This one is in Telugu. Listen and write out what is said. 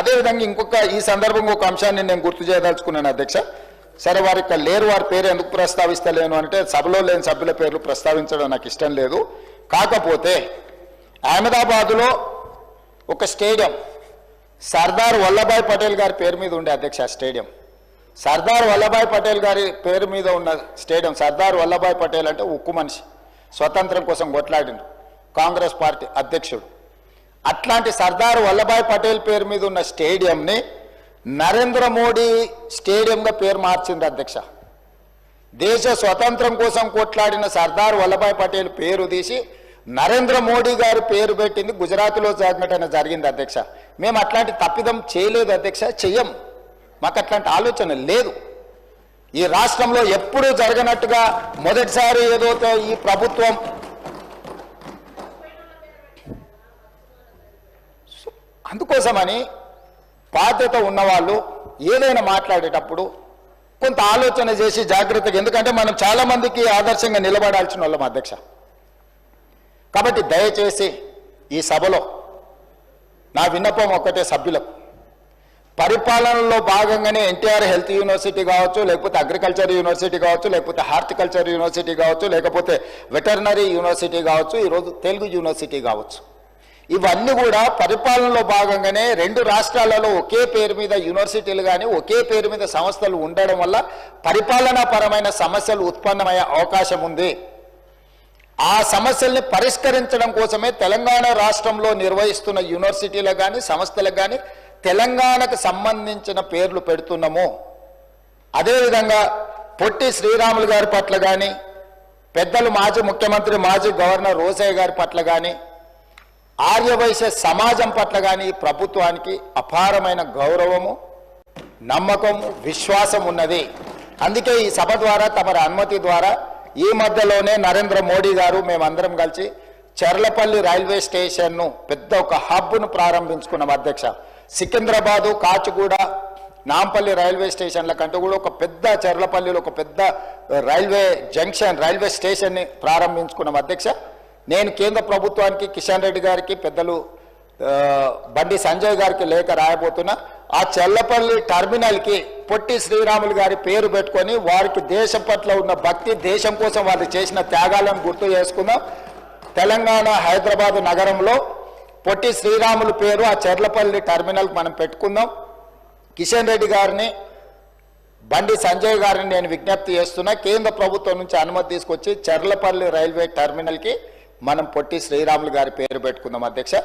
అదేవిధంగా ఈ సందర్భంగా ఒక అంశాన్ని నేను గుర్తు చేయదలుచుకున్నాను అధ్యక్ష. సరే వారు ఇక్కడ లేరు, వారి పేరు ఎందుకు ప్రస్తావిస్తలేను అంటే సభలో లేని సభ్యుల పేర్లు ప్రస్తావించడం నాకు ఇష్టం లేదు. కాకపోతే అహ్మదాబాద్లో ఒక స్టేడియం సర్దార్ వల్లభాయ్ పటేల్ గారి పేరు మీద ఉండే అధ్యక్ష. స్టేడియం సర్దార్ వల్లభాయ్ పటేల్ గారి పేరు మీద ఉన్న స్టేడియం. సర్దార్ వల్లభాయ్ పటేల్ అంటే ఉక్కు మనిషి, స్వతంత్రం కోసం కొట్లాడిండు, కాంగ్రెస్ పార్టీ అధ్యక్షుడు. అట్లాంటి సర్దార్ వల్లభాయ్ పటేల్ పేరు మీద ఉన్న స్టేడియంని నరేంద్ర మోడీ స్టేడియంగా పేరు మార్చింది అధ్యక్ష. దేశ స్వతంత్రం కోసం కొట్లాడిన సర్దార్ వల్లభాయ్ పటేల్ పేరు తీసి నరేంద్ర మోడీ గారు పేరు పెట్టింది గుజరాత్లో జరిగింది అధ్యక్ష. మేము అట్లాంటి తప్పిదం చేయలేదు అధ్యక్ష, చెయ్యం. మాకు అట్లాంటి ఆలోచన లేదు. ఈ రాష్ట్రంలో ఎప్పుడూ జరగనట్టుగా మొదటిసారి ఏదో ఈ ప్రభుత్వం అందుకోసమని బాధ్యత ఉన్నవాళ్ళు ఏదైనా మాట్లాడేటప్పుడు కొంత ఆలోచన చేసి జాగ్రత్తగా, ఎందుకంటే మనం చాలామందికి ఆదర్శంగా నిలబడాల్సిన వాళ్ళం అధ్యక్ష. కాబట్టి దయచేసి ఈ సభలో నా విన్నపం ఒక్కటే సభ్యులకు, పరిపాలనలో భాగంగానే ఎన్టీఆర్ హెల్త్ యూనివర్సిటీ కావచ్చు, లేకపోతే అగ్రికల్చర్ యూనివర్సిటీ కావచ్చు, లేకపోతే హార్టికల్చర్ యూనివర్సిటీ కావచ్చు, లేకపోతే వెటర్నరీ యూనివర్సిటీ కావచ్చు, ఈరోజు తెలుగు యూనివర్సిటీ కావచ్చు, ఇవన్నీ కూడా పరిపాలనలో భాగంగానే రెండు రాష్ట్రాలలో ఒకే పేరు మీద యూనివర్సిటీలు కానీ ఒకే పేరు మీద సంస్థలు ఉండడం వల్ల పరిపాలనాపరమైన సమస్యలు ఉత్పన్నమయ్యే అవకాశం ఉంది. ఆ సమస్యల్ని పరిష్కరించడం కోసమే తెలంగాణ రాష్ట్రంలో నిర్వహిస్తున్న యూనివర్సిటీలకు కానీ సంస్థలకు కానీ తెలంగాణకు సంబంధించిన పేర్లు పెడుతున్నాము. అదేవిధంగా పొట్టి శ్రీరాములు గారి పట్ల కానీ, పెద్దలు మాజీ ముఖ్యమంత్రి మాజీ గవర్నర్ రోసయ్య గారి పట్ల కానీ, ఆర్యవైశ్య సమాజం పట్ల కానీ ప్రభుత్వానికి అపారమైన గౌరవము, నమ్మకము, విశ్వాసం ఉన్నది. అందుకే ఈ సభ ద్వారా తమరి అనుమతి ద్వారా ఈ మధ్యలోనే నరేంద్ర మోడీ గారు మేమందరం కలిసి చర్లపల్లి రైల్వే స్టేషన్ను పెద్ద ఒక హబ్ను ప్రారంభించుకున్నాం అధ్యక్ష. సికింద్రాబాదు, కాచిగూడ, నాంపల్లి రైల్వే స్టేషన్ల కంటే కూడా ఒక పెద్ద చర్లపల్లిలో ఒక పెద్ద రైల్వే జంక్షన్, రైల్వే స్టేషన్ని ప్రారంభించుకున్నాం అధ్యక్ష. నేను కేంద్ర ప్రభుత్వానికి, కిషన్ రెడ్డి గారికి, పెద్దలు బండి సంజయ్ గారికి లేఖ రాయబోతున్నా. ఆ చర్లపల్లి టర్మినల్కి పొట్టి శ్రీరాములు గారి పేరు పెట్టుకొని వారికి దేశం పట్ల ఉన్న భక్తి, దేశం కోసం వాళ్ళు చేసిన త్యాగాలను గుర్తు చేసుకుందాం. తెలంగాణ హైదరాబాద్ నగరంలో పొట్టి శ్రీరాములు పేరు ఆ చర్లపల్లి టర్మినల్కి మనం పెట్టుకుందాం. కిషన్ రెడ్డి గారిని, బండి సంజయ్ గారిని నేను విజ్ఞప్తి చేస్తున్నా, కేంద్ర ప్రభుత్వం నుంచి అనుమతి తీసుకొచ్చి చర్లపల్లి రైల్వే టర్మినల్కి మనం పొట్టి శ్రీరాములు గారి పేరు పెట్టుకుందాం అధ్యక్ష.